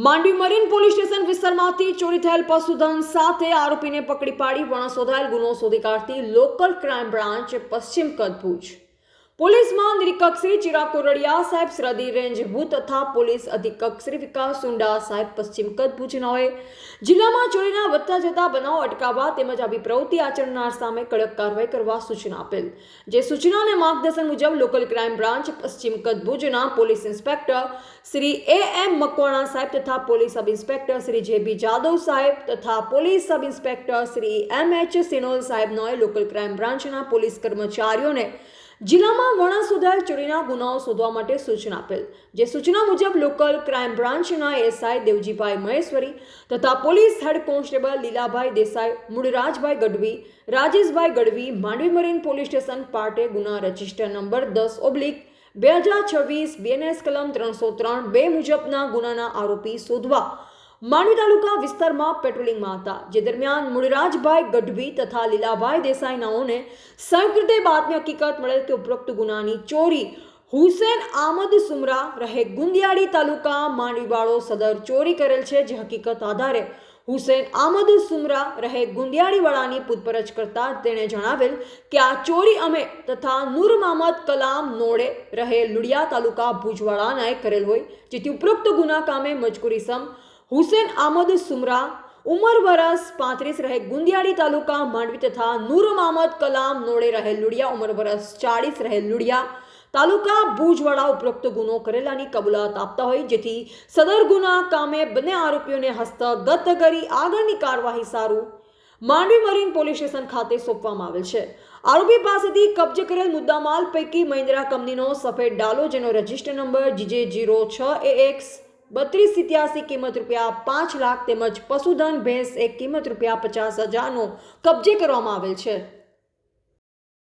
Mandvi marine police station વિસ્તારમાંથી ચોરી થયેલ પશુધન સાથે આરોપીને પકડી પાડી વણસોધાયેલ ગુનો શોધી કાઢતી લોકલ ક્રાઇમ બ્રાન્ચ પશ્ચિમ કચ્છ ભુજ પોલીસમાં નિરીક્ષક શ્રી ચિરાગ કોરડિયા સાહેબ સરહદી રેન્જ ભુજ તથા પોલીસ અધિક્ષક શ્રી વિકાસ સુંડા સાહેબ પશ્ચિમ કચ્છ ભુજનાઓએ જિલ્લામાં ચોરીના વધતા જતા બનાવો અટકાવવા તેમજ આવી પ્રવૃત્તિ આચરનાર સામે કડક કાર્યવાહી કરવા સૂચના આપેલ। જે સૂચના અને માર્ગદર્શન મુજબ લોકલ ક્રાઇમ બ્રાન્ચ પશ્ચિમ કચ્છ ભુજના police inspector Shri A.M. Makwana સાહેબ તથા police sub inspector Shri J.B. Jadav સાહેબ તથા police sub inspector Shri M.H. Sinol સાહેબનોએ લોકલ ક્રાઇમ બ્રાન્ચના પોલીસ કર્મચારીઓને જિલ્લામાં વણસોધાયેલ ચોરીના ગુનાઓ શોધવા માટે સૂચના આપેલ। જે સૂચના મુજબ લોકલ ક્રાઇમ બ્રાન્ચના એસઆઈ દેવજીભાઈ મહેશ્વરી તથા police head constable Lilabhai Desai, Mulrajbhai Gadhvi, Rajeshbhai Gadhvi Mandvi marine police station પાટે ગુના રજિસ્ટર નંબર 10/2026 BNS કલમ 303(2) મુજબના ગુનાના આરોપી શોધવા માંડવી તાલુકા વિસ્તારમાં પેટ્રોલિંગમાં હતા। જે દરમિયાન મૂળરાજભાઈ ગઢવી તથા લીલાભાઈ દેસાઈ નાઓને સંયુક્ત રીતે બાતમી હકીકત મળેલ કે ઉપરોક્ત ગુનાની ચોરી હુસેન આમદ સુમરા રહે ગુંદિયાળી તાલુકા માંડવીવાળો સદર ચોરી કરેલ છે। જે હકીકત આધારે હુસેન આમદ સુમરા રહે ગુંદિયાળીવાળાની પૂછપરછ કરતા તેણે જણાવેલ કે આ ચોરી અમે તથા નૂર મહમદ કલામ નોડે રહે લુડિયા તાલુકા ભુજવાળાનાએ કરેલ હોય। જેથી ઉપરોક્ત ગુના કામે મજકૂરી સમ હુસેન આમદ સુમરા ઉમર વરસ 35 રહે ગુંદિયાળી તાલુકા માંડવી તથા નૂર મહમદ કલામ નોડે રહે લુડિયા ઉમર વરસ 40 રહે લુડિયા તાલુકા ભુજવાળા ઉપરોક્ત ગુનો કરેલાની કબૂલાત આપતા હોય। જેથી સદર ગુના કામે બંને આરોપીઓને હસ્તગત કરી આગળની કાર્યવાહી સારું માંડવી મરીન પોલીસ સ્ટેશન ખાતે સોંપવામાં આવેલ છે। આરોપી પાસેથી કબજે કરેલ મુદ્દામાલ પૈકી મહિન્દ્રા કંપનીનો સફેદ ડાલો જેનો રજિસ્ટર નંબર GJ06AX 3287 કિંમત ₹5 લાખ તેમજ પશુધન ભેંસ એક કિંમત ₹50,000નો કબજે કરવામાં આવેલ છે।